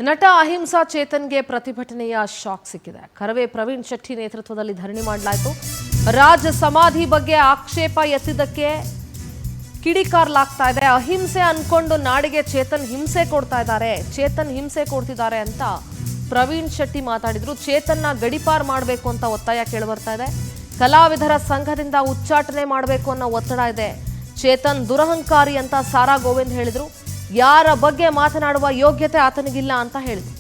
ನಟ ಅಹಿಂಸಾ ಚೇತನ್ಗೆ ಪ್ರತಿಭಟನೆಯ ಶಾಕ್ ಸಿಕ್ಕಿದೆ. ಕರವೇ ಪ್ರವೀಣ್ ಶೆಟ್ಟಿ ನೇತೃತ್ವದಲ್ಲಿ ಧರಣಿ ಮಾಡಲಾಯಿತು. ರಾಜ ಸಮಾಧಿ ಬಗ್ಗೆ ಆಕ್ಷೇಪ ಎತ್ತಿದ್ದಕ್ಕೆ ಕಿಡಿಕಾರಲಾಗ್ತಾ ಇದೆ. ಅಹಿಂಸೆ ಅನ್ಕೊಂಡು ನಾಡಿಗೆ ಚೇತನ್ ಹಿಂಸೆ ಕೊಡ್ತಿದ್ದಾರೆ ಅಂತ ಪ್ರವೀಣ್ ಶೆಟ್ಟಿ ಮಾತಾಡಿದ್ರು. ಚೇತನ್ನ ಗಡಿಪಾರ್ ಮಾಡಬೇಕು ಅಂತ ಒತ್ತಾಯ ಕೇಳಿಬರ್ತಾ ಇದೆ. ಕಲಾವಿದರ ಸಂಘದಿಂದ ಉಚ್ಚಾಟನೆ ಮಾಡಬೇಕು ಅನ್ನೋ ಒತ್ತಡ ಇದೆ. ಚೇತನ್ ದುರಹಂಕಾರಿ ಅಂತ ಸಾರಾ ಗೋವಿಂದ್ ಹೇಳಿದ್ರು. ಯಾರ ಬಗ್ಗೆ ಮಾತನಾಡುವ ಯೋಗ್ಯತೆ ಆತನಿಗಿಲ್ಲ ಅಂತ ಹೇಳಿದ್ರು.